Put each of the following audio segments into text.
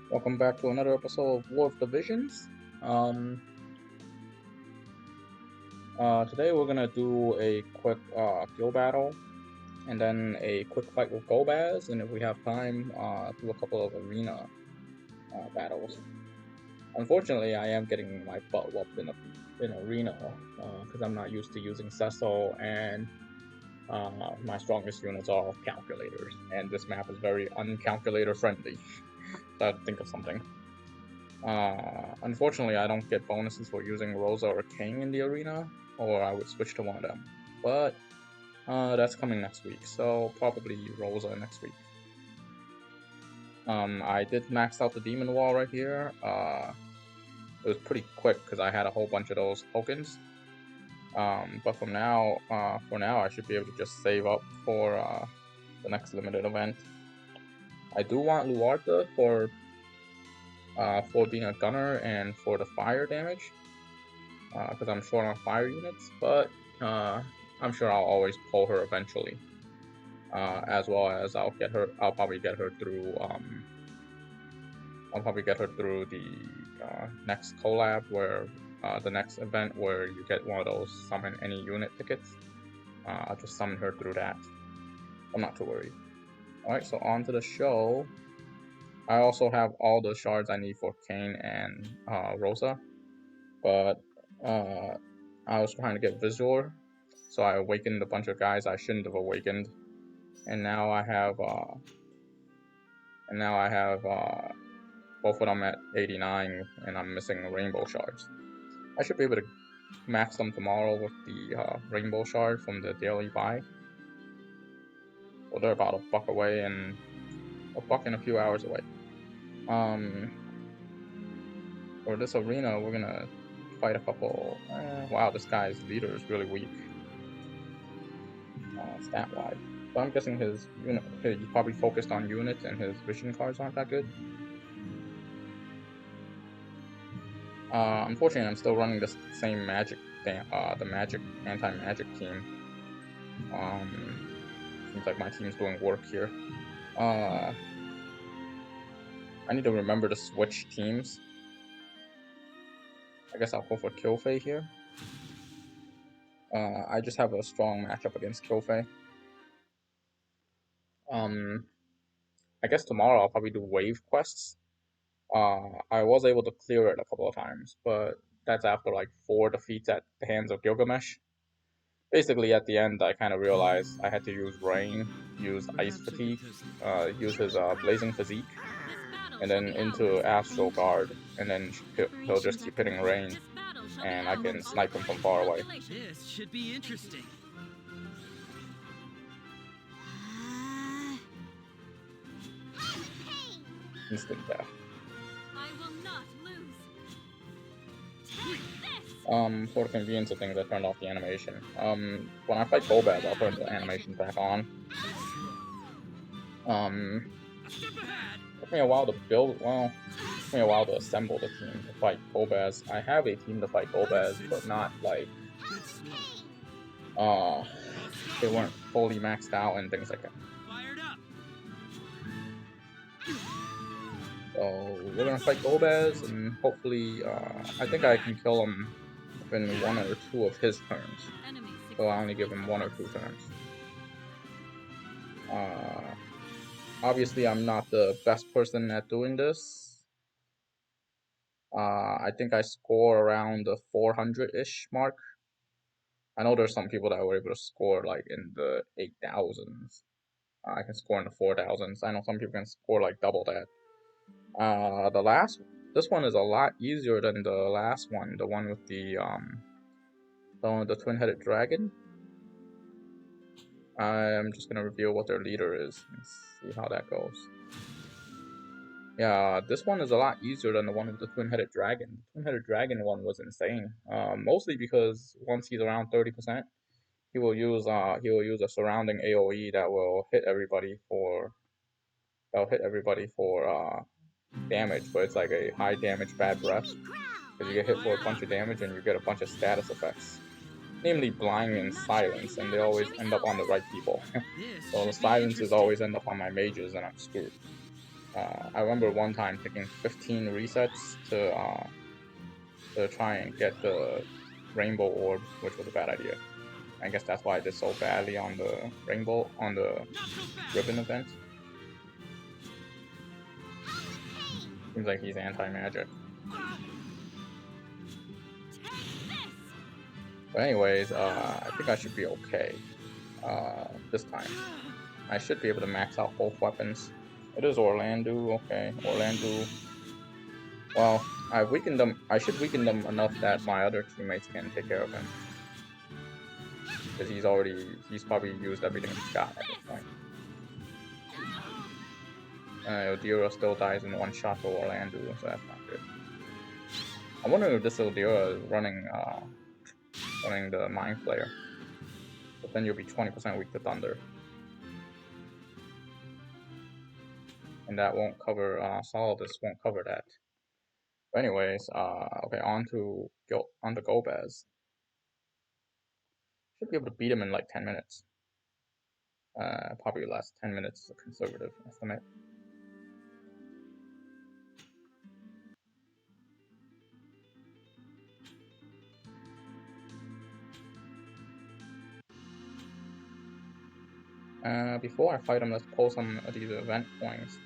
Welcome back to another episode of War of Divisions. Um, Today we're gonna do a quick guild battle, and then a quick fight with Golbaz, and if we have time, do a couple of arena battles. Unfortunately, I am getting my butt whooped in arena because I'm not used to using Cecil, and my strongest units are all calculators, and this map is very uncalculator friendly. So I had to think of something. Unfortunately, I don't get bonuses for using Rosa or King in the arena, or I would switch to one of them. But that's coming next week, so probably Rosa next week. I did max out the Demon Wall right here. It was pretty quick because I had a whole bunch of those tokens. But for now, I should be able to just save up for the next limited event. I do want Luarta for being a gunner and for the fire damage. Because I'm short on fire units, but I'm sure I'll always pull her eventually. As well as I'll probably get her through the next collab, where the next event where you get one of those summon any unit tickets. I'll just summon her through that. I'm not too worried. Alright, so on to the show. I also have all the shards I need for Kane and Rosa, but I was trying to get Vizor, so I awakened a bunch of guys I shouldn't have awakened, and now I have both of them at 89, and I'm missing rainbow shards. I should be able to max them tomorrow with the rainbow shard from the daily buy. So they're about a buck away and a few hours away. For this arena, we're gonna fight a couple. Wow, this guy's leader is really weak, stat-wise. So I'm guessing his unit, he's probably focused on units, and his vision cards aren't that good. Unfortunately, I'm still running the same magic thing, the magic anti-magic team. Seems like my team's doing work here. I need to remember to switch teams. I guess I'll go for Kilfei here. I just have a strong matchup against Kilfei. I guess tomorrow I'll probably do wave quests. I was able to clear it a couple of times, but that's after like 4 defeats at the hands of Gilgamesh. Basically, at the end, I kind of realized I had to use Rain, use Ice Fatigue, use his Blazing Physique, and then into Astral Guard, and then he'll just keep hitting Rain, and I can snipe him from far away. This should be interesting. Instant death. I will not lose. Take this. For the convenience of things, I turned off the animation. When I fight Golbaz, I'll turn the animation back on. Took me a while to build, well, took me a while to assemble the team to fight Golbaz. I have a team to fight Golbaz, but not like, they weren't fully maxed out and things like that. So we're gonna fight Golbaz, and hopefully, I think I can kill him within 1 or 2 of his turns. So I only give him 1 or 2 turns. Obviously, I'm not the best person at doing this. I think I score around the 400-ish mark. I know there's some people that were able to score like in the 8,000s. I can score in the 4,000s. I know some people can score like double that. This one is a lot easier than the last one, the one with the twin-headed dragon. I'm just gonna reveal what their leader is and see how that goes. Yeah, this one is a lot easier than the one with the twin-headed dragon. The twin-headed dragon one was insane. Mostly because once he's around 30%, he will use a surrounding AOE that will hit everybody for damage, but it's like a high damage bad breath, because you get hit for a bunch of damage and you get a bunch of status effects, namely blind and silence, and they always end up on the right people. So the silences always end up on my mages, and I'm screwed. I remember one time taking 15 resets to try and get the rainbow orb, which was a bad idea. I guess that's why I did so badly on the ribbon event. Seems like he's anti-magic. But anyways, I think I should be okay this time. I should be able to max out both weapons. It is Orlando, okay, Orlando. Well, I weakened them. I should weaken them enough that my other teammates can take care of him. Because he's probably used everything he's got at this point. Odira still dies in one shot to Orlando, so that's not good. I wonder if this Odira is running the Mind Flayer. But then you'll be 20% weak to Thunder. And that won't cover, Solidus won't cover that. But anyways, okay, on to Gobez. Should be able to beat him in like 10 minutes. Probably less. 10 minutes is a conservative estimate. Before I fight him, let's pull some of these event points.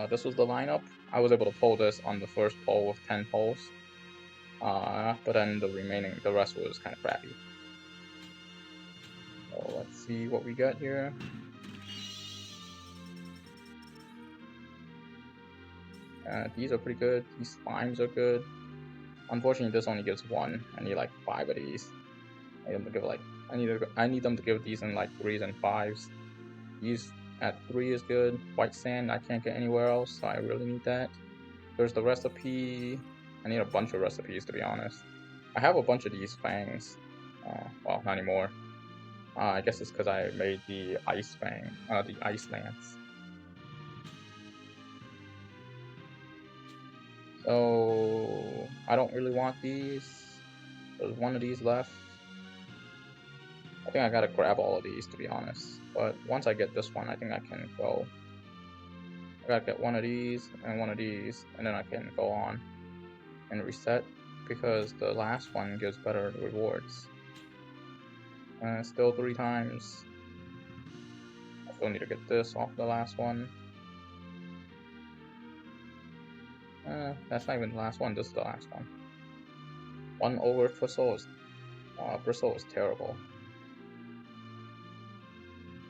This was the lineup. I was able to pull this on the first pull with 10 pulls. But then the rest was kind of crappy. So let's see what we got here. These are pretty good. These slimes are good. Unfortunately, this only gives one. I need like 5 of these. I need them to give like I need them to give these in like 3s and 5s. These at 3 is good. White sand I can't get anywhere else, so I really need that. There's the recipe. I need a bunch of recipes to be honest. I have a bunch of these fangs. Well, not anymore. I guess it's because I made the ice fang, the ice lance. So I don't really want these. There's one of these left. I think I gotta grab all of these to be honest. But once I get this one, I think I can go. I gotta get one of these, and then I can go on and reset because the last one gives better rewards. Still 3 times. I still need to get this off the last one. That's not even the last one, this is the last one. 1 over Bristle is terrible.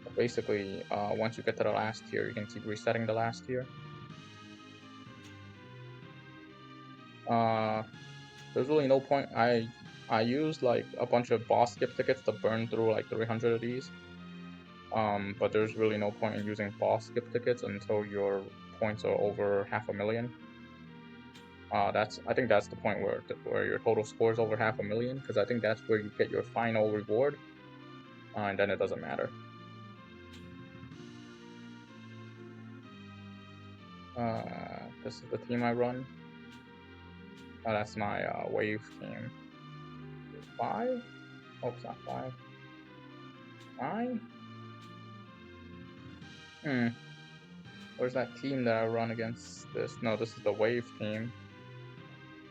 But basically, once you get to the last tier, you can keep resetting the last tier. There's really no point. I used like a bunch of boss skip tickets to burn through like 300 of these. But there's really no point in using boss skip tickets until your points are over 500,000. I think that's the point where your total score is over 500,000, because I think that's where you get your final reward, and then it doesn't matter. This is the team I run. That's my wave team. 5? Oh, it's not 5. 9? Where's that team that I run against this? No, this is the wave team.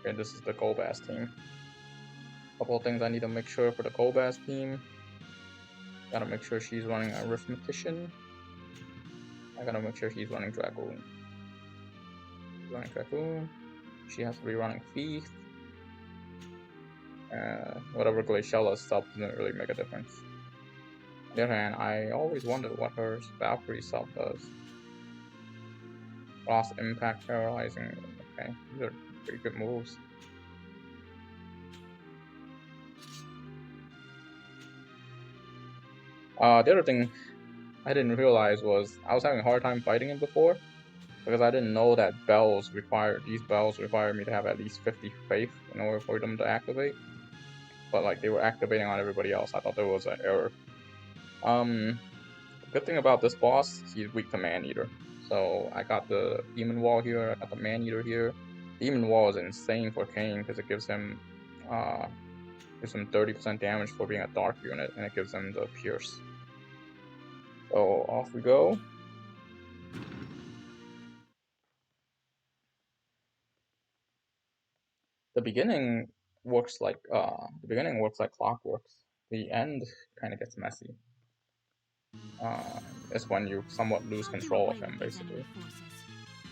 Okay, this is the Golbaz team. Couple of things I need to make sure for the Golbaz team. Gotta make sure she's running Arithmetician. I gotta make sure he's running Dragoon. She has to be running Thief. Whatever Glaciella sub doesn't really make a difference. On the other hand, I always wondered what her Valkyrie sub does. Cross Impact Paralyzing. Okay, these are pretty good moves. The other thing I didn't realize was I was having a hard time fighting him before because I didn't know that these bells require me to have at least 50 faith in order for them to activate. But like they were activating on everybody else. I thought there was an error. The good thing about this boss, he's weak to Man-Eater. So I got the Demon Wall here, I got the Man-Eater here. Demon Wall is insane for Kane because it gives him 30% damage for being a dark unit, and it gives him the Pierce. So off we go. the beginning works like clockwork. The end kind of gets messy. It's when you somewhat lose control of him, basically.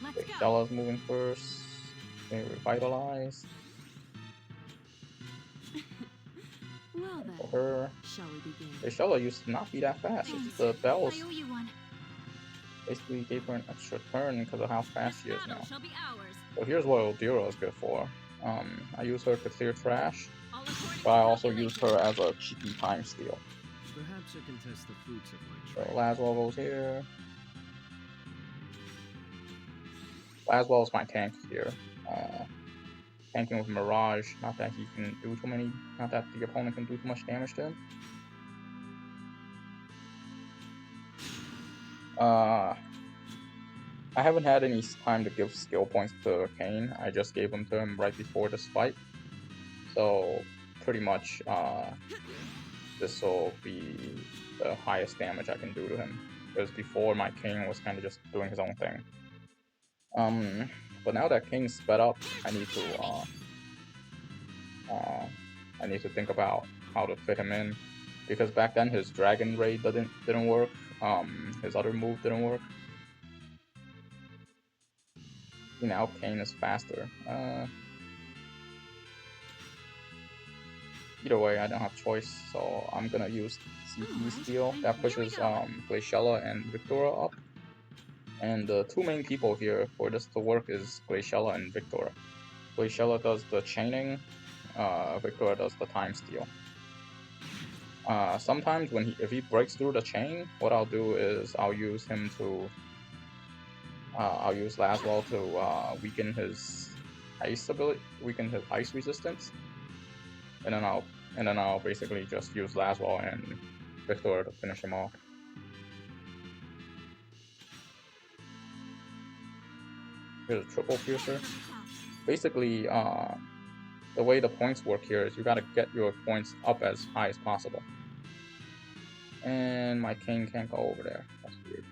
Okay, Stella's moving first. Okay, revitalize. Well then, For her. shall we begin? Okay, Stella used to not be that fast. Thanks. It's the bells I owe you one. basically gave her an extra turn because of how fast she is now. Shall be ours. So here's what Odira is good for. I use her to clear trash, All according but I to also use her calculation. as a cheeky time steal. Perhaps I can test the fruits of my So trade. Laswell goes here. Laswell is my tank here. Tanking with Mirage, not that he can do too many, not that the opponent can do too much damage to him. I haven't had any time to give skill points to Kane. I just gave them to him right before this fight. So pretty much this will be the highest damage I can do to him. Because before my King was kind of just doing his own thing. But now that King's sped up, I need to think about how to fit him in. Because back then his Dragon Raid didn't work. His other move didn't work. Now Kane is faster. Either way, I don't have choice, so I'm gonna use CP Steel. That pushes Glaciella and Victoria up. And the two main people here for this to work is Glaciella and Victoria. Glaciella does the chaining, Victoria does the time steal. Sometimes if he breaks through the chain, what I'll do is I'll use him to I'll use Laswell to weaken his ice ability, weaken his ice resistance, and then I'll basically just use Laswell and Victor to finish him off. Here's a triple piercer. Basically, the way the points work here is you gotta get your points up as high as possible. And my king can't go over there. That's weird.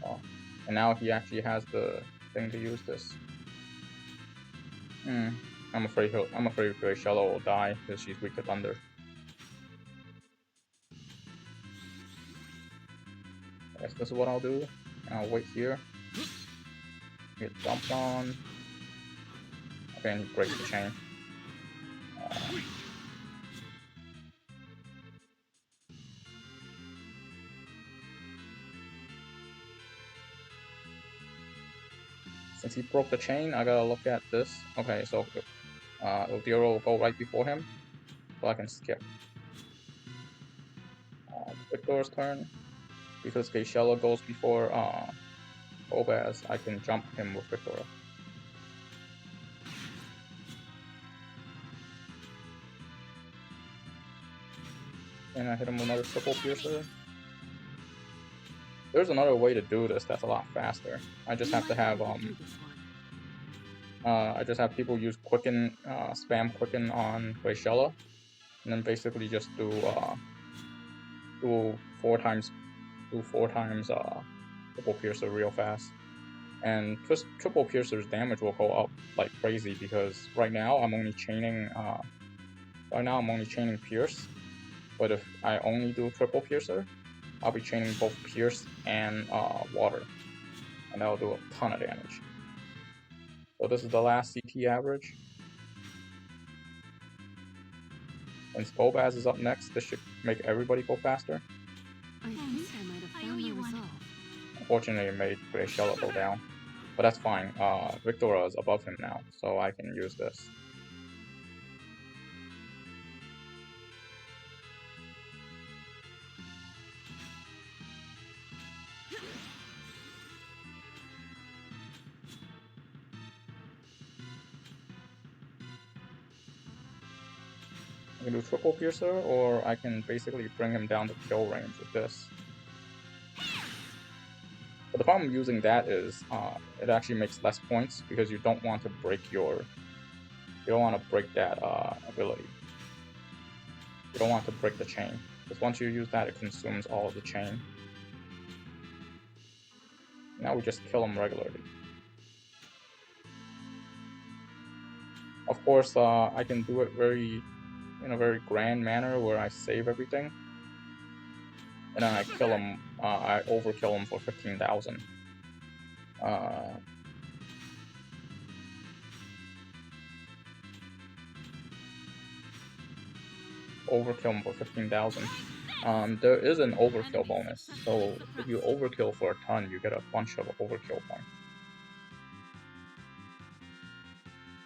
Oh. And now he actually has the thing to use this. I'm afraid Glaciella will die because she's weak to thunder. I guess this is what I'll do. I'll wait here. Get dumped on. Okay, and he breaks the chain. Since he broke the chain, I gotta look at this. Okay, so Odira will go right before him, so I can skip. Victor's turn. Because Glaciella goes before Obaz, I can jump him with Victoria. And I hit him with another triple piercer. There's another way to do this that's a lot faster. I just have to have people use quicken, spam quicken on Glaciella, and then basically just do four times triple piercer real fast. And just triple piercer's damage will go up like crazy because right now I'm only chaining Pierce. But if I only do triple piercer, I'll be chaining both Pierce and water, and that'll do a ton of damage. So this is the last CP average. Since Obaz is up next, this should make everybody go faster. I think I might have found my resolve. Unfortunately, it made Glaciella go down, but that's fine. Victoria is above him now, so I can use this. I can do triple piercer, or I can basically bring him down to kill range with this. But the problem using that is it actually makes less points because you don't want to break that ability. You don't want to break the chain, because once you use that, it consumes all of the chain. Now we just kill him regularly. Of course, I can do it in a very grand manner where I save everything, and then I kill him. I overkill him for 15,000. Uh, overkill him for 15,000. There is an overkill bonus, so if you overkill for a ton, you get a bunch of overkill points.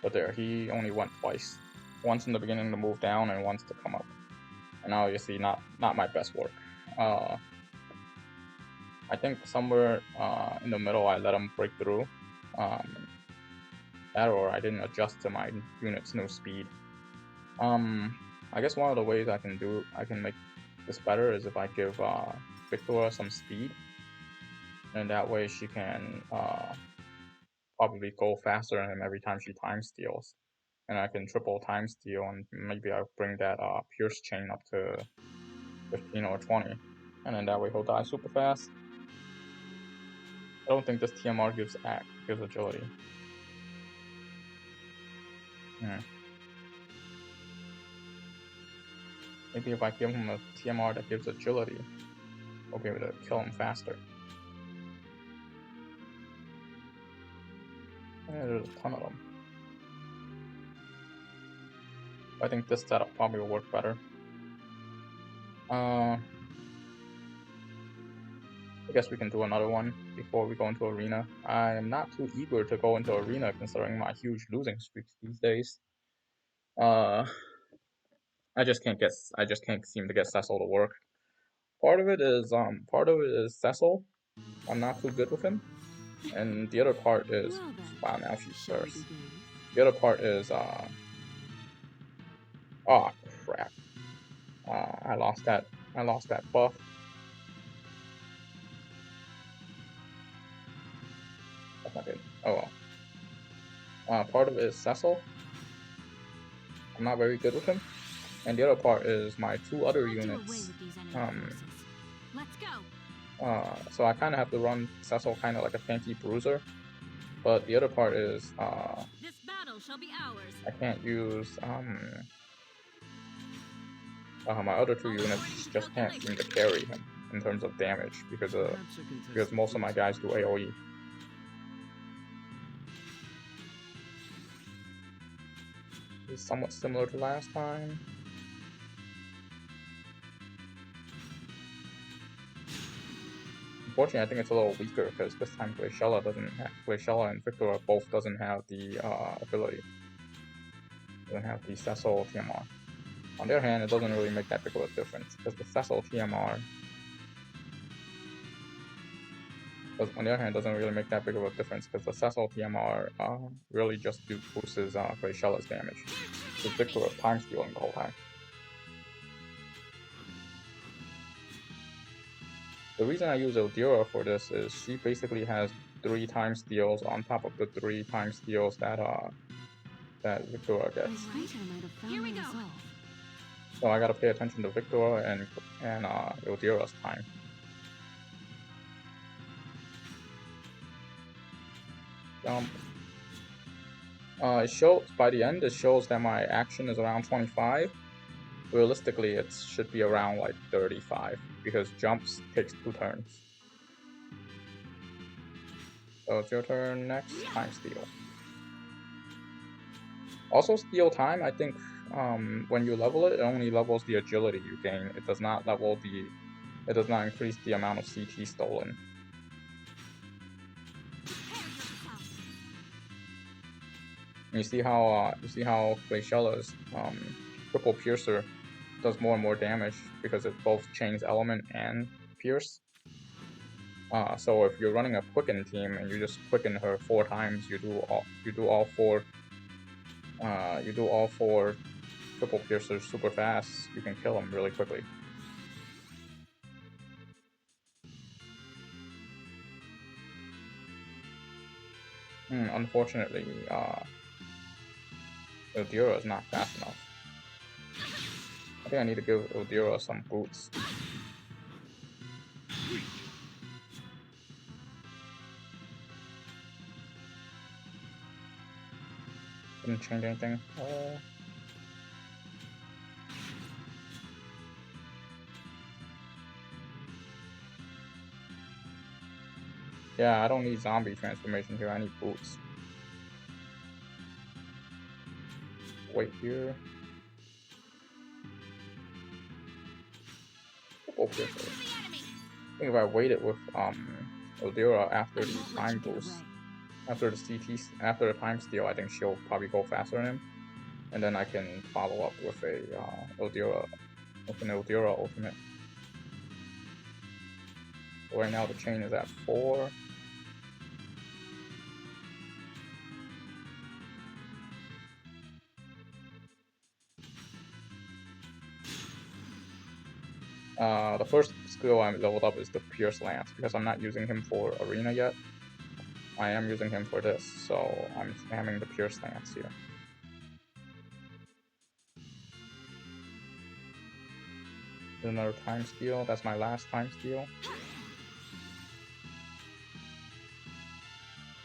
But there, he only went twice. Once in the beginning to move down, and once to come up. And obviously not my best work. I think somewhere in the middle I let him break through. That or I didn't adjust to my unit's new speed. I guess one of the ways I can make this better is if I give Victoria some speed, and that way she can probably go faster than him every time she time steals, and I can triple time steal, and maybe I'll bring that Pierce chain up to 15 or 20, and then that way he'll die super fast. I don't think this TMR gives agility. Maybe if I give him a TMR that gives agility, I'll be able to kill him faster. Yeah, there's a ton of them. I think this setup probably will work better. I guess we can do another one before we go into arena. I am not too eager to go into arena considering my huge losing streaks these days. I just can't seem to get Cecil to work. Part of it is Cecil. I'm not too good with him. And the other part is, wow, now she's first. The other part is, oh crap. I lost that buff. That's not good. Oh well. Part of it is Cecil. I'm not very good with him. And the other part is my two other units. Let's go. So I kind of have to run Cecil kind of like a tanky bruiser. But the other part is, This battle shall be ours. I can't use, my other two units just can't seem to carry him in terms of damage because most of my guys do AoE. It's somewhat similar to last time. Unfortunately, I think it's a little weaker because this time Glaciella and Victor both doesn't have the ability. Doesn't have the Cecil TMR. On the other hand, it doesn't really make that big of a difference because the Cecil TMR. On the other hand, it doesn't really make that big of a difference because the Cecil TMR really just boosts Glacialla's damage. Because Victor was time stealing the whole time. The reason I use Eldira for this is she basically has 3 time steals on top of the 3 time steals that Victoria gets. Here we go. So I gotta pay attention to Victoria and Eldira's time. It shows by the end. It shows that my action is around 25. Realistically, it should be around like 35 because jumps takes 2 turns. So it's your turn next. Time steal. Also, steal time. I think when you level it, it only levels the agility you gain. It does not level It does not increase the amount of CT stolen. And you see how Glacialla's triple piercer does more and more damage because it both chains element and pierce. So if you're running a quicken team and you just quicken her 4 times, you do all four triple piercers super fast. You can kill them really quickly. Unfortunately, Eldira is not fast enough. I think I need to give Eldira some boots. Didn't change anything. Yeah, I don't need zombie transformation here. I need boots. Wait here. Oh, here. I think if I waited with Odira after the time boost, after the CT, after the time steal, I think she'll probably go faster than him, and then I can follow up with a Odira, with an Odira ultimate. So right now the chain is at 4. The first skill I'm leveled up is the Pierce Lance, because I'm not using him for Arena yet. I am using him for this, so I'm spamming the Pierce Lance here. Another time steal. That's my last time steal.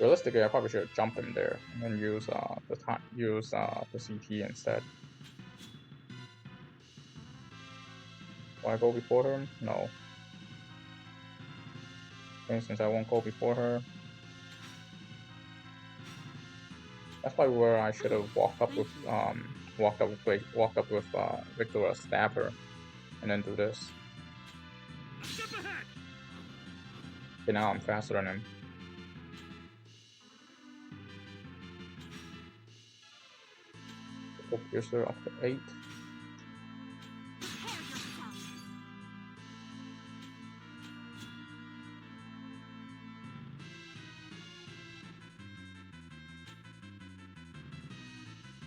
Realistically, I probably should jump him there and then use the CT instead. Do I go before her? No. Okay, since I won't go before her, that's probably where I should have walked up with Victor, stab her, and then do this. Okay, now I'm faster than him. Piercer up to 8.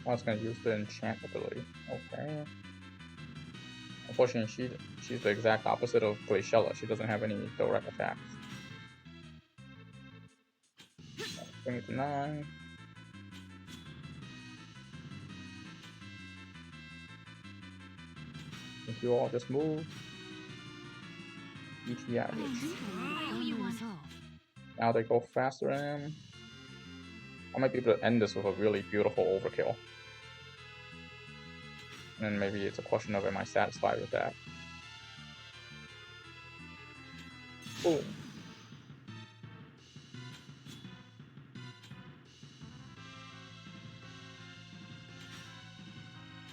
I was gonna use the enchant ability. Okay. Unfortunately, she's the exact opposite of Glaciella. She doesn't have any direct attacks. Bring it to 9. If you all just move. ET average. Now they go faster than him. I might be able to end this with a really beautiful overkill. And then maybe it's a question of am I satisfied with that. Boom.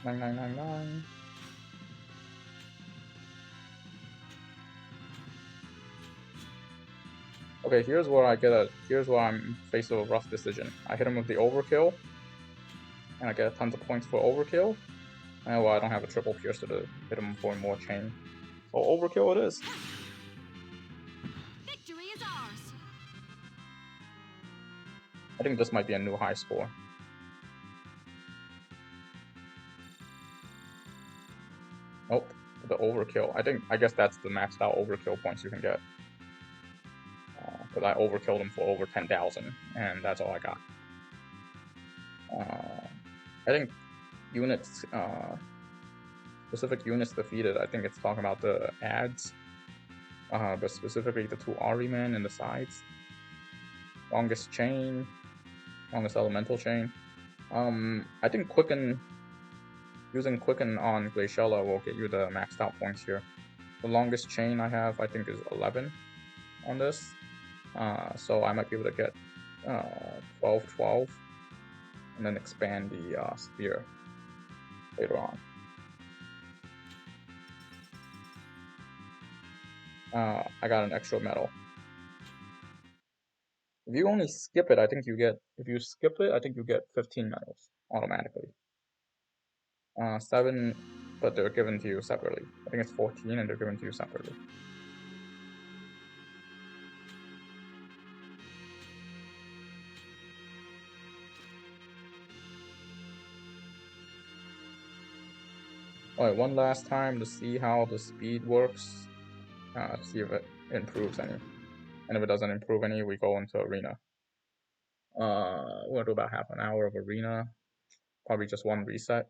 $9,999. Okay, here's where I'm faced with a rough decision. I hit him with the overkill, and I get tons of points for overkill. And well, I don't have a triple piercer to hit him for more chain. So overkill it is. Victory is ours. I think this might be a new high score. Nope, the overkill. I guess that's the maxed out overkill points you can get. Because I overkilled him for over 10,000, and that's all I got. I think units, specific units defeated, I think it's talking about the ads, but specifically the 2 Ari men in the sides. Longest chain, longest elemental chain. I think using Quicken on Glaciella will get you the maxed out points here. The longest chain I have, I think, is 11 on this. So I might be able to get 12, and then expand the spear later on. I got an extra medal. If you only skip it, I think you get. If you skip it, I think you get 15 medals automatically. 7, but they're given to you separately. I think it's 14, and they're given to you separately. Alright, one last time to see how the speed works. To see if it improves any. And if it doesn't improve any, we go into arena. We're gonna do about half an hour of arena. Probably just one reset.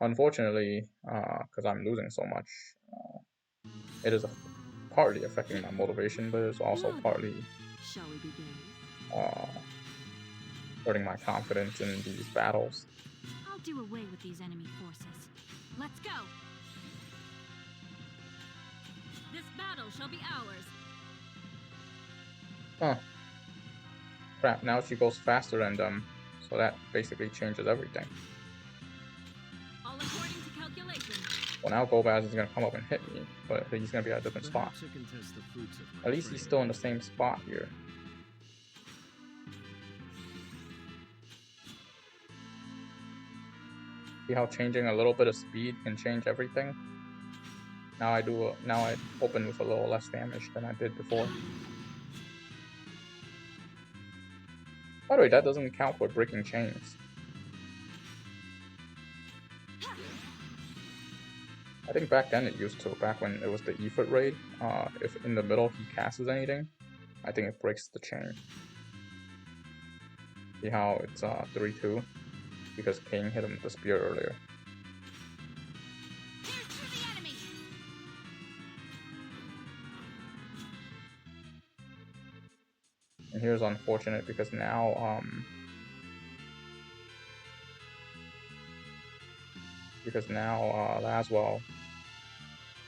Unfortunately, because I'm losing so much, it is partly affecting my motivation, but it's also partly hurting my confidence in these battles. I'll do away with these enemy forces. Let's go. This battle shall be ours. Huh. Crap, now she goes faster than them, so that basically changes everything. All according to calculation. Well, now Golbaz is gonna come up and hit me, but he's gonna be at a different spot. Perhaps I can test the fruits of my At least he's still in the same spot here. See how changing a little bit of speed can change everything? Now I open with a little less damage than I did before. By the way, that doesn't count for breaking chains. I think back then it used to, back when it was the E-foot raid. If in the middle he casts anything, I think it breaks the chain. See how it's 3-2? Because King hit him with the spear earlier. And here's unfortunate because now Laswell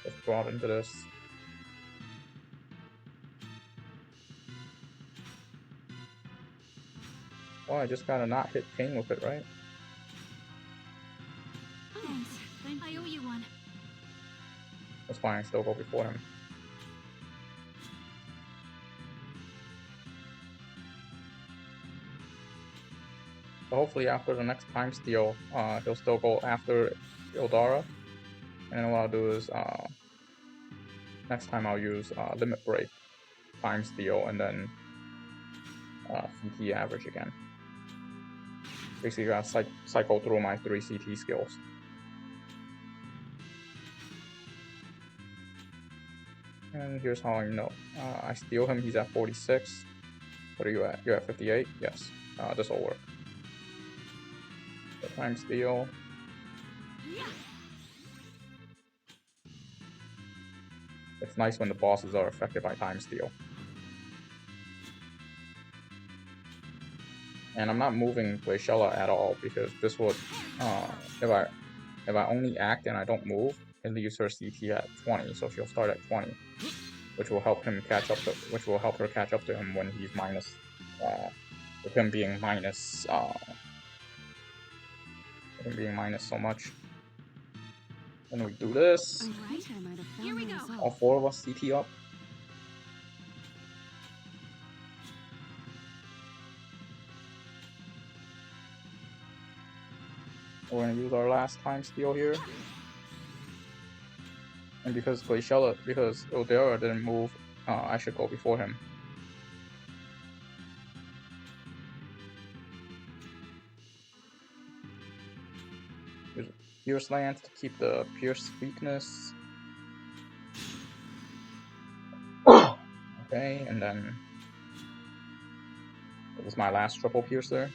is brought into this. Well, I just gotta not hit King with it, right? Thanks. I owe you one. That's fine, I still go before him. So hopefully after the next time steal, he'll still go after Ildara. And then what I'll do is, next time I'll use Limit Break, time steal, and then CT average again. Basically, I cycle through my 3 CT skills. And here's how I know. I steal him, he's at 46. What are you at? You're at 58? Yes. This will work. So time steal. It's nice when the bosses are affected by time steal. And I'm not moving Glaciella at all because this would, if I only act and I don't move, it leaves her CT at 20, so she'll start at 20, which will help him catch up to, which will help her catch up to him when he's minus, with him being minus so much. Then we do this. Right. Here we go. All 4 of us CT up. We're gonna use our last time steal here. And because Ildara didn't move, I should go before him. Use Pierce Lance to keep the Pierce weakness. Okay, and then this is my last triple piercer.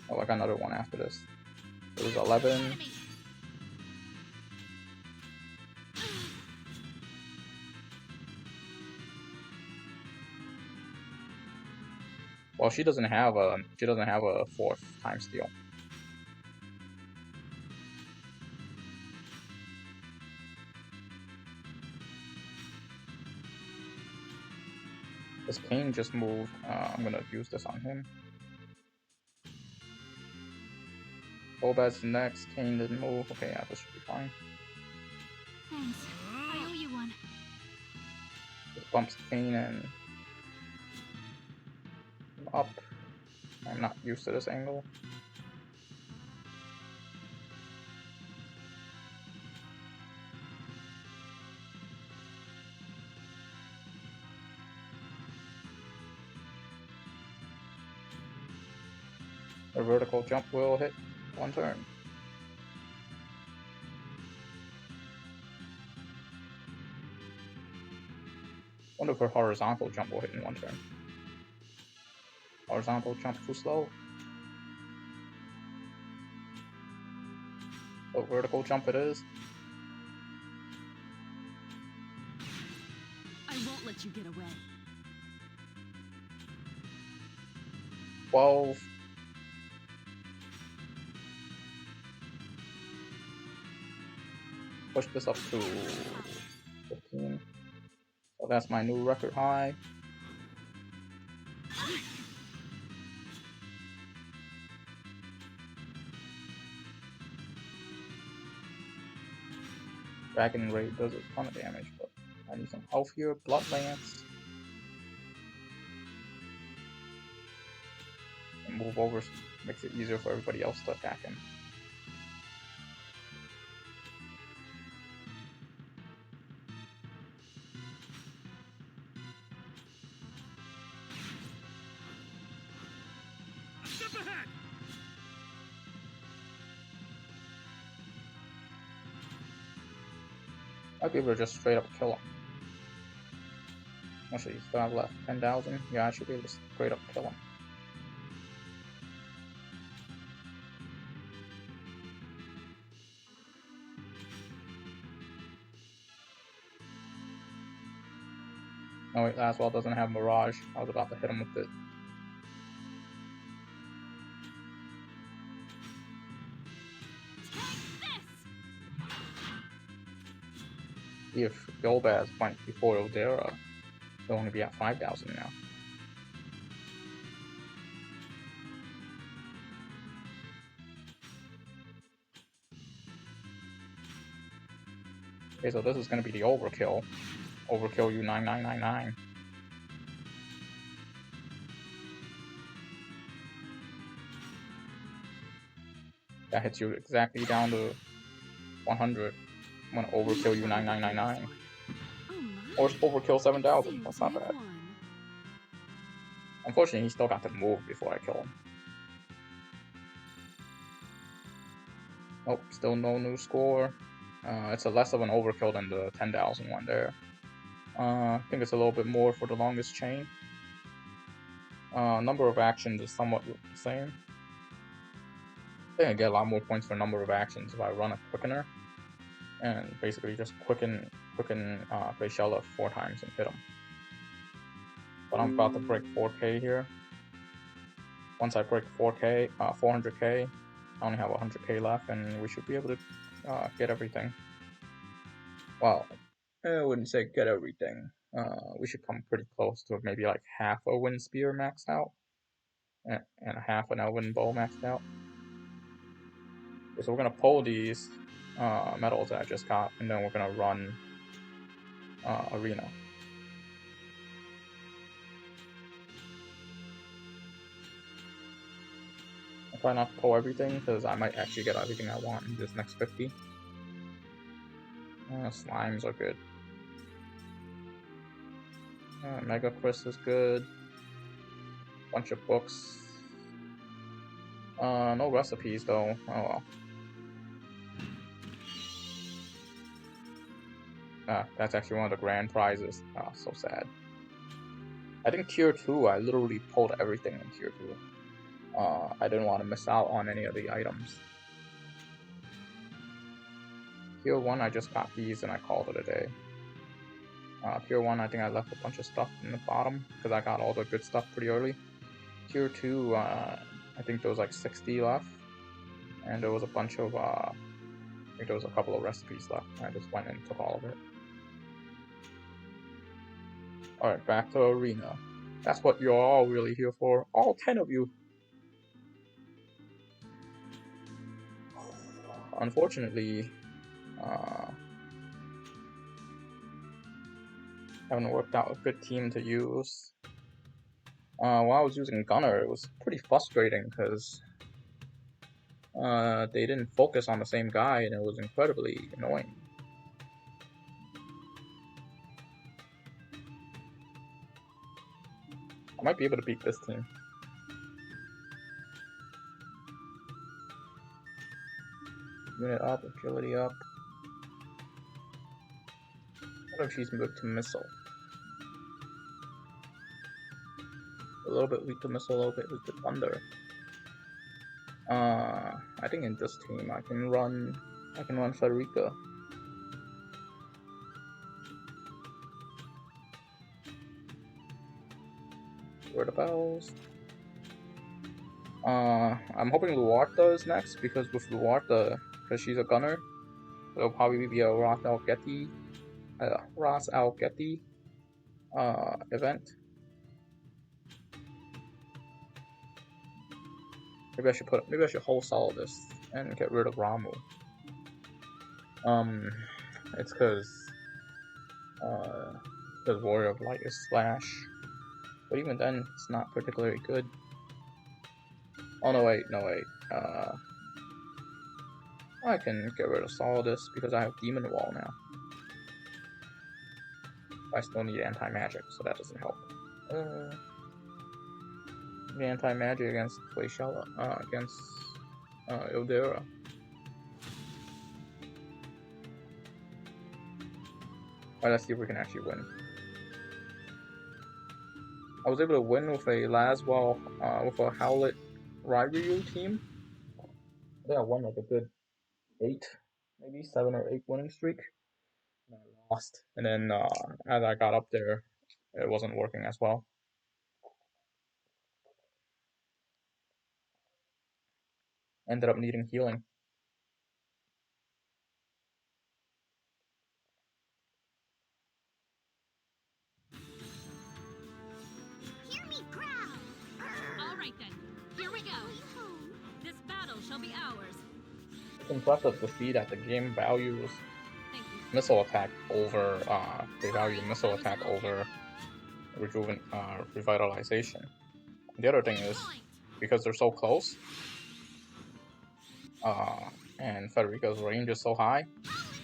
Oh, I got another one after this. It was 11. Well, she doesn't have a 4th time steal. This Kane just moved. I'm gonna use this on him. Golbaz next. Kane didn't move. Okay, yeah, this should be fine. Thanks. I owe you one. Just bumps Kane and up. I'm not used to this angle. A vertical jump will hit 1 turn. Wonder if her horizontal jump will hit in 1 turn. Horizontal jump too slow. So vertical jump it is. I won't let you get away. 12. Push this up to 15. So that's my new record high. Dragon Raid does a ton of damage, but I need some health here. Blood Lance. And move over makes it easier for everybody else to attack him. I'll be able to just straight up kill him. Actually, you still have left 10,000. Yeah, I should be able to straight up kill him. Oh wait, Laswell doesn't have Mirage. I was about to hit him with it. If Golbaz went before Odera, they'll only be at 5,000 now. Okay, so this is going to be the overkill. Overkill you 9999. That hits you exactly down to 100. I'm going to overkill you 9999. Or overkill 7,000. That's not bad. Unfortunately, he still got to move before I kill him. Oh, still no new score. It's a less of an overkill than the 10,000 one there. I think it's a little bit more for the longest chain. Number of actions is somewhat the same. I think I get a lot more points for number of actions if I run a quickener. And basically just quicken Faciella 4 times and hit him. But I'm about to break 4K here. Once I break 4K, 400K, I only have 100K left, and we should be able to get everything. Well, I wouldn't say get everything. We should come pretty close to maybe like half a Wind Spear maxed out, and half an Elven Bow maxed out. Okay, so we're gonna pull these medals that I just got, and then we're gonna run Arena. I'll try not to pull everything, because I might actually get everything I want in this next 50. Slimes are good. Mega Chris is good. Bunch of books. No recipes though. Oh well. That's actually one of the grand prizes. So sad. I think Tier 2, I literally pulled everything in Tier 2. I didn't want to miss out on any of the items. Tier 1, I just got these and I called it a day. Tier 1, I think I left a bunch of stuff in the bottom because I got all the good stuff pretty early. Tier 2, I think there was like 60 left. And there was a bunch of, I think there was a couple of recipes left. I just went and took all of it. Alright, back to Arena. That's what you're all really here for. All 10 of you. Unfortunately, haven't worked out a good team to use. While I was using Gunner, it was pretty frustrating because they didn't focus on the same guy, and it was incredibly annoying. I might be able to beat this team. Unit up, agility up. What if she's moved to missile? A little bit weak to missile, a little bit weak to thunder. I think in this team I can run Federica. Where are the bells? I'm hoping Luarta is next, because with Luarta, because she's a gunner, it'll probably be a Ras Al Getty event. Maybe I should wholesale this and get rid of Ramu. It's because Warrior of Light is Slash, but even then, it's not particularly good. Oh no wait. I can get rid of Solidus because I have Demon Wall now. I still need anti-magic, so that doesn't help. The anti-magic against Glaciella, against Ildera. Alright, let's see if we can actually win. I was able to win with a Laswell, with a Howlet Ryryu team. I think I won like a good 8, maybe 7 or 8 winning streak. And I lost. And then as I got up there, it wasn't working as well. Ended up needing healing. Hear me growl! All right then, here we go. This battle shall be ours. It's impressive to see that the game values missile attack over they value missile attack over revitalization. The other thing is, because they're so close, and Federica's range is so high,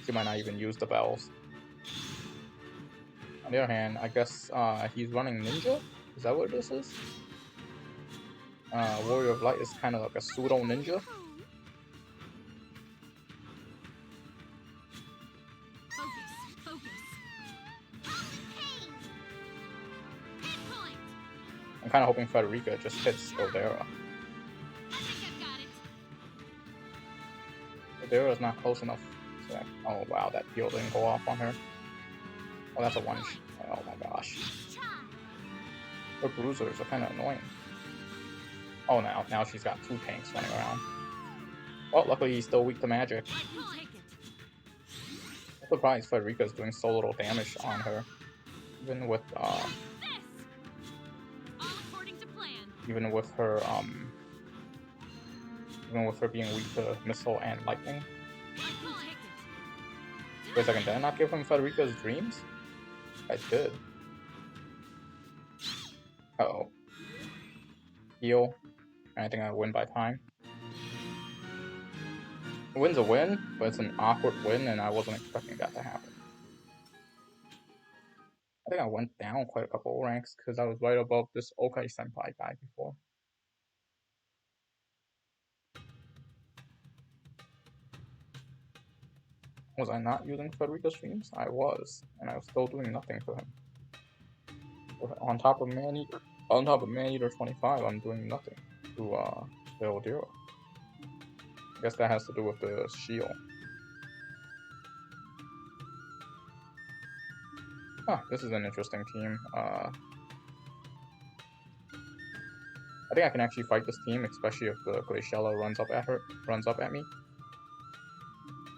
she might not even use the bells. On the other hand, I guess he's running ninja. Is that what this is? Warrior of Light is kind of like a pseudo ninja. I'm kind of hoping Federica just hits Ildera. Ildera's not close enough. So, oh wow, that peel didn't go off on her. Oh, that's a one. Oh my gosh. Her bruisers are kind of annoying. Oh, now she's got 2 tanks running around. Well, luckily he's still weak to magic. I'm surprised Federica's doing so little damage on her, even with even with her being weak to missile and lightning. Wait a second, did I not give him Federica's dreams? I did. Uh-oh. Heal. I think I win by time. A win's a win, but it's an awkward win, and I wasn't expecting that to happen. I think I went down quite a couple of ranks because I was right above this Okai Senpai guy before. Was I not using Federica's streams? I was, and I was still doing nothing for him. On top of Maneater 25, I'm doing nothing to Ildera. I guess that has to do with the shield. Huh, this is an interesting team. I think I can actually fight this team, especially if the Glaciella runs up at me.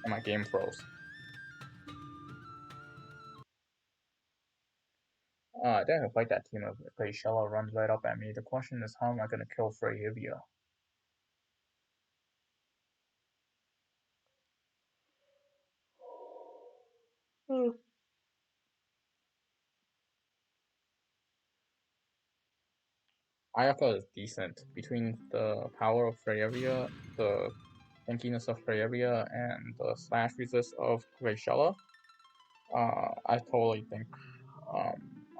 And my game froze. I think I can fight that team if Glaciella runs right up at me. The question is, how am I gonna kill Freyivia? Ayaka is decent. Between the power of Freyevia, the tankiness of Freyevia, and the slash resist of Glaciella, I totally think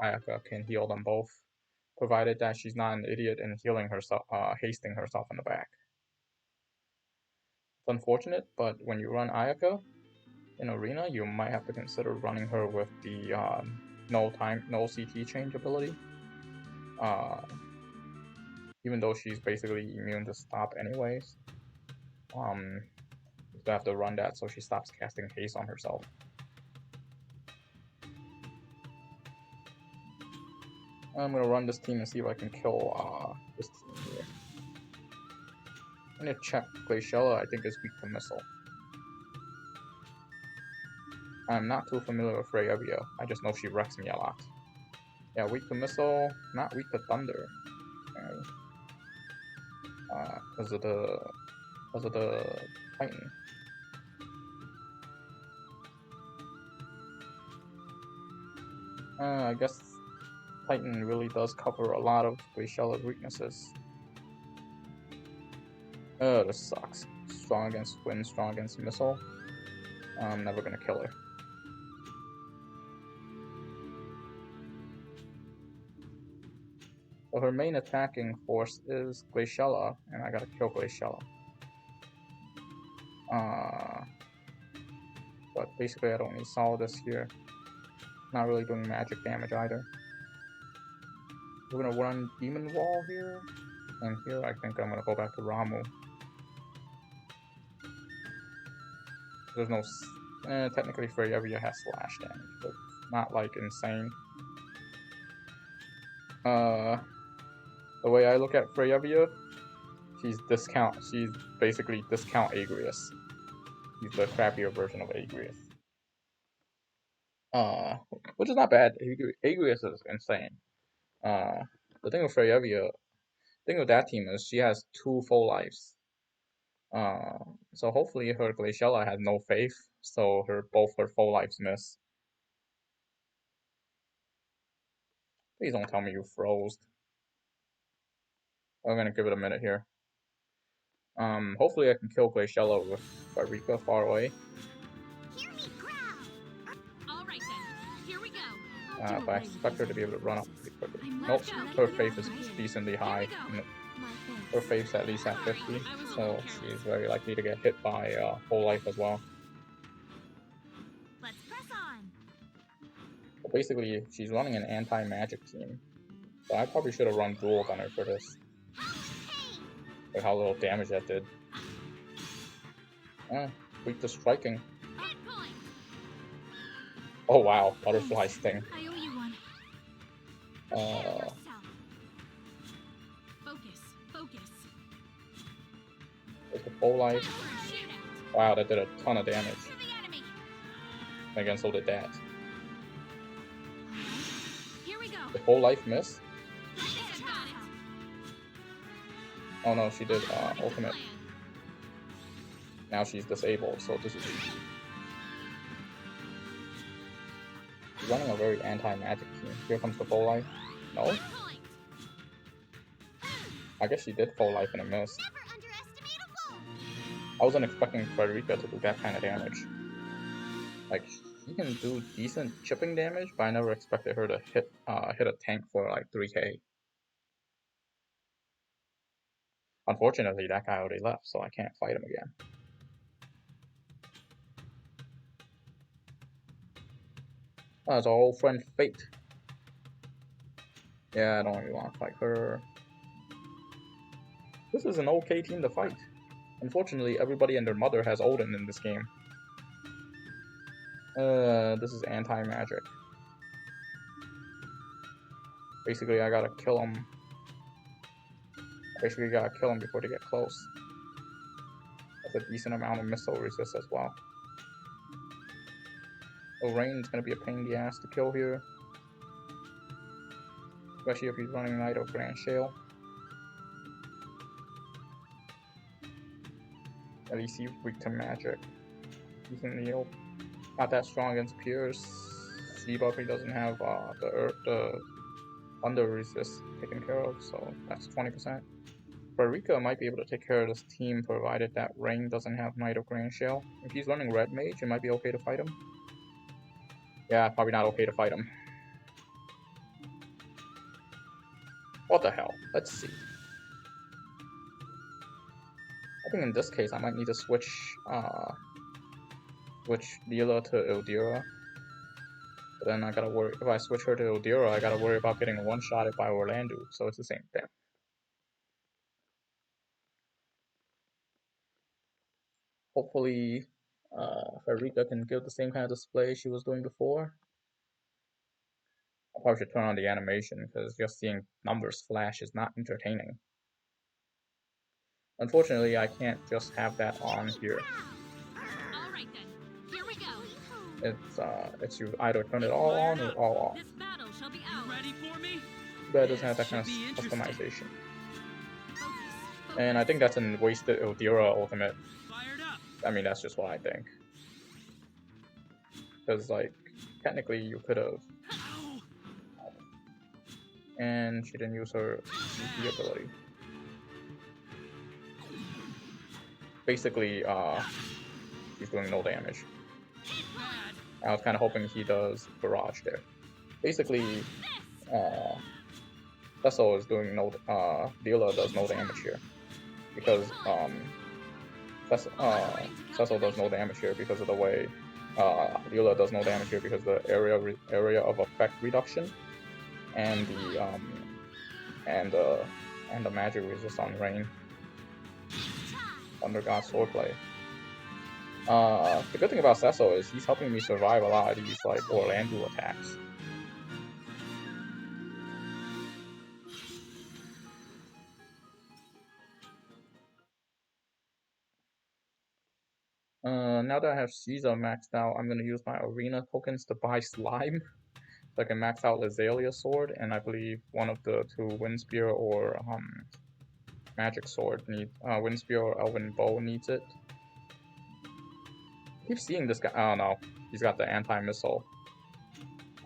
Ayaka can heal them both, provided that she's not an idiot and healing herself, hasting herself in the back. It's unfortunate, but when you run Ayaka in Arena, you might have to consider running her with the no CT change ability. Even though she's basically immune to stop anyways. You still have to run that so she stops casting haste on herself. I'm gonna run this team and see if I can kill this team here. I'm gonna check Glaciella. I think is weak to missile. I'm not too familiar with Freyevia. I just know she wrecks me a lot. Yeah, weak to missile, not weak to thunder. Okay. Because of the Titan. I guess Titan really does cover a lot of Glaciela's weaknesses. This sucks. Strong against wind, strong against missile. I'm never gonna kill her. So her main attacking force is Glaciella, and I gotta kill Glaciella. But basically I don't need Solidus here. Not really doing magic damage either. We're gonna run Demon Wall here, and here I think I'm gonna go back to Ramu. There's no... technically Freyevia has slash damage, but not like insane. The way I look at Freyevia, she's basically discount Agrius. He's the crappier version of Agrius. Which is not bad. Agrius is insane. The thing with Freyevia, the thing with that team is she has 2 full lives. So hopefully her Glaciella has no faith, so both her full lives miss. Please don't tell me you froze. I'm gonna give it a minute here. Hopefully I can kill Glaciella with Barika far away. Alright then, here we go. But I expect her to be able to run up pretty quickly. Nope, her faith is decently high. Her faith's at least at 50, so she's very likely to get hit by whole life as well. Let's press on. But basically, she's running an anti-magic team. So I probably should have run Dual Gunner for this. Look how little damage that did. Weak to striking. Oh wow, Butterfly Sting. I owe you one. Focus. There's a full life. Wow, that did a ton of damage. And again, so did that. Here we go. The full life miss? Oh no, she did ultimate. Now she's disabled, so this is easy. She's running a very anti-magic team. Here comes the full life. No? I guess she did full life and a miss. I wasn't expecting Frederica to do that kind of damage. Like, she can do decent chipping damage, but I never expected her to hit a tank for like 3k. Unfortunately, that guy already left, so I can't fight him again. That's our old friend Fate. Yeah, I don't really want to fight her. This is an okay team to fight. Unfortunately, everybody and their mother has Odin in this game. This is anti-magic. Basically, I gotta kill him. Basically, gotta kill him before they get close. That's a decent amount of missile resist as well. So Rain's gonna be a pain in the ass to kill here. Especially if he's running Knight of Grand Shale. At least he's weak to magic. He can heal. Not that strong against Pierce. She doesn't have the thunder resist taken care of, so that's 20%. Barika might be able to take care of this team provided that Rain doesn't have Knight of Grand Shale. If he's running Red Mage, it might be okay to fight him. Yeah, probably not okay to fight him. What the hell? Let's see. I think in this case I might need to switch Leela to Ildira. But then I gotta worry, if I switch her to Ildira, I gotta worry about getting one-shotted by Orlando, so it's the same thing. Hopefully, Farika can give the same kind of display she was doing before. I probably should turn on the animation, because just seeing numbers flash is not entertaining. Unfortunately, I can't just have that on here. All right then. Here we go. It's you either turn it all on or all off. This battle shall be ours. Ready for me? But it doesn't have that This kind should be of interesting. customization. Focus. And I think that's a wasted Udira ultimate. Fired up. I mean, that's just what I think. Because, like, technically you could have. Ow. And she didn't use her CP ability. Basically, he's doing no damage. Bad. I was kind of hoping he does barrage there. Basically, Cecil is doing no, Dealer does no damage here. Because, Cecil does no damage here because of the way, Dealer does no damage here because of the area of effect reduction. And the magic resist on rain. Thunder God swordplay. The good thing about Cecil is he's helping me survive a lot of these like Orlando attacks. Now that I have Caesar maxed out, I'm gonna use my arena tokens to buy slime. So I can max out Lazalia sword, and I believe one of the two Wind Spear or Magic sword need Wind Spear or Elven bow needs it. I keep seeing this guy. Oh no, he's got the anti-missile.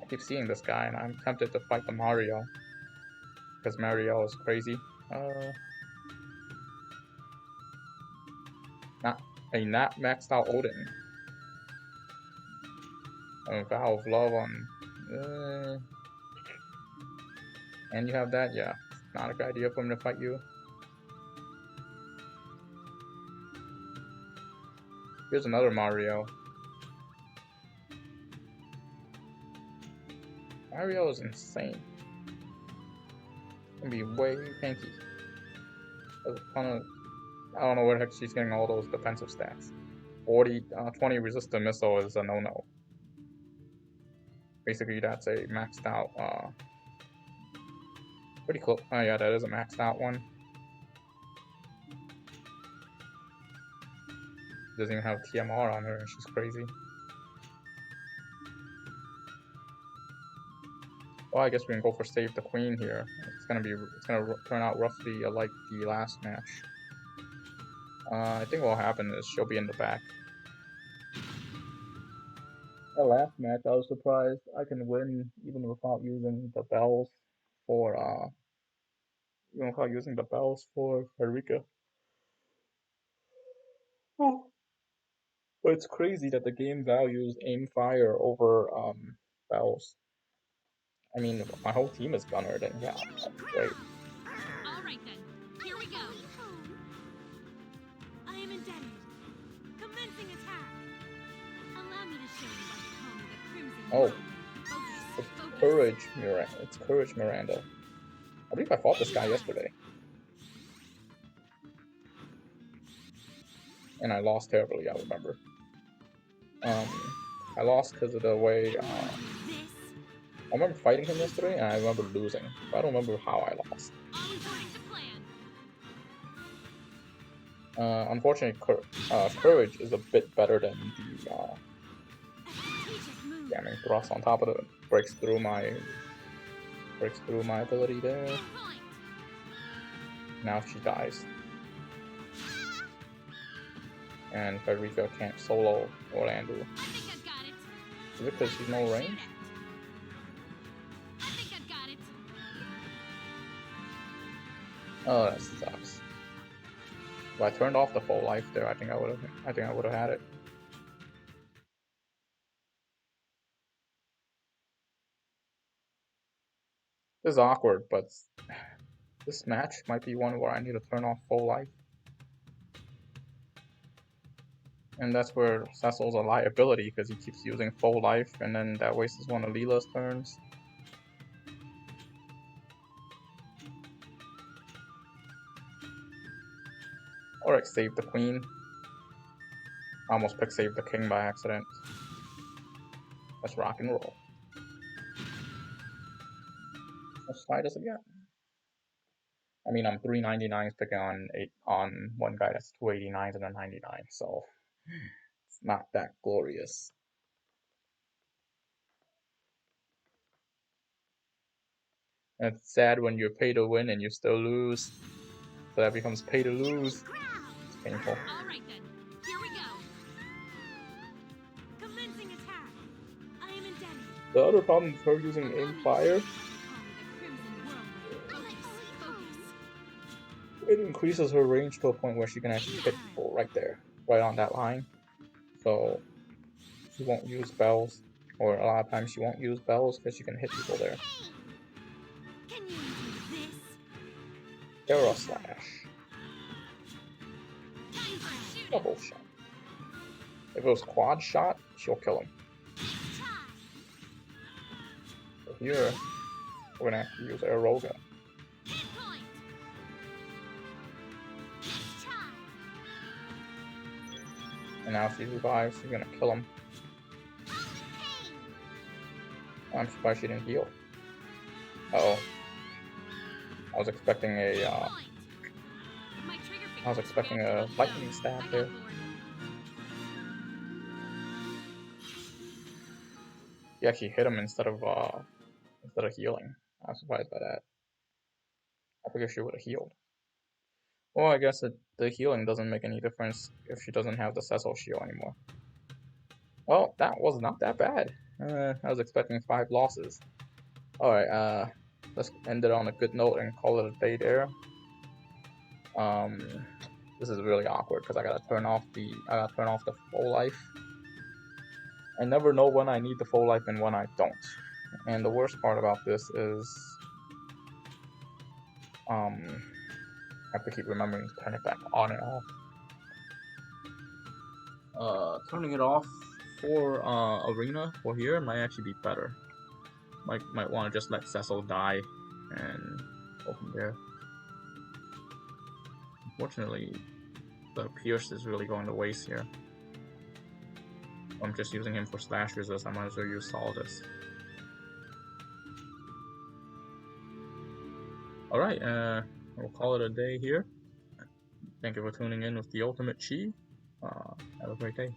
I keep seeing this guy, and I'm tempted to fight the Mario because Mario is crazy. Not maxed out Odin. A Vow of Love on. And you have that, yeah. Not a good idea for him to fight you. Here's another Mario. Mario is insane. It's gonna be way tanky. There's a ton of. I don't know where the heck she's getting all those defensive stats. 20 resistant missile is a no-no. Basically, that's a maxed out. Pretty close. Oh yeah, that is a maxed out one. Doesn't even have TMR on her, and she's crazy. Well, I guess we can go for Save the Queen here. It's gonna turn out roughly like the last match. I think what will happen is she'll be in the back. The last match, I was surprised I can win even without using the bells for Frederica. Oh. But it's crazy that the game values aim fire over bells. I mean, if my whole team is gunner, then yeah, that's great. All right then. Here we go. I am indebted. Commencing attack. Allow me to show you why they call me the Crimson Oh, Whirlwind. it's Miranda. It's Courage Miranda. I believe I fought this guy yesterday. And I lost terribly, I remember. I lost because of the way, I remember fighting him yesterday, and I remember losing. But I don't remember how I lost. Unfortunately, Courage is a bit better than the, jamming thrust on top of it. Breaks through my ability there. Now she dies. And Frederica can't solo Orlando. Is it because she's no range? Oh, that sucks. If I turned off the full life there, I think I would have had it. This is awkward, but this match might be one where I need to turn off full life. And that's where Cecil's a liability, because he keeps using full life, and then that wastes one of Leela's turns. Alright, save the queen. I almost picked save the king by accident. Let's rock and roll. Let's try this again. I mean, I'm 399s picking on one guy that's 289s and a 99, so it's not that glorious. And it's sad when you're pay to win and you still lose. So that becomes pay to lose. It's painful. All right then. Here we go. Commencing attack. I am indebted. The other problem with her using aim fire, it increases her range to a point where she can actually hit people right there, right on that line. So she won't use bells, or a lot of times she won't use bells because she can hit people there. Can you do this? Arrow slash. Double shot. If it was quad shot, she'll kill him. So here, we're gonna have to use Aeroga. And now if she revives, she's gonna kill him. I'm surprised she didn't heal. Uh-oh. I was expecting a lightning stab there. He actually hit him instead of healing. I was surprised by that. I figured she would have healed. Well, I guess the healing doesn't make any difference if she doesn't have the Cecil shield anymore. Well, that was not that bad. I was expecting 5 losses. Alright, let's end it on a good note and call it a day there. This is really awkward because I gotta turn off the full life. I never know when I need the full life and when I don't. And the worst part about this is I have to keep remembering to turn it back on and off. Turning it off for arena for here might actually be better. Might want to just let Cecil die and go from there. Unfortunately, the Pierce is really going to waste here. I'm just using him for slash resist. I might as well use Saldus. Alright, we'll call it a day here. Thank you for tuning in with the Ultimate Chi. Have a great day.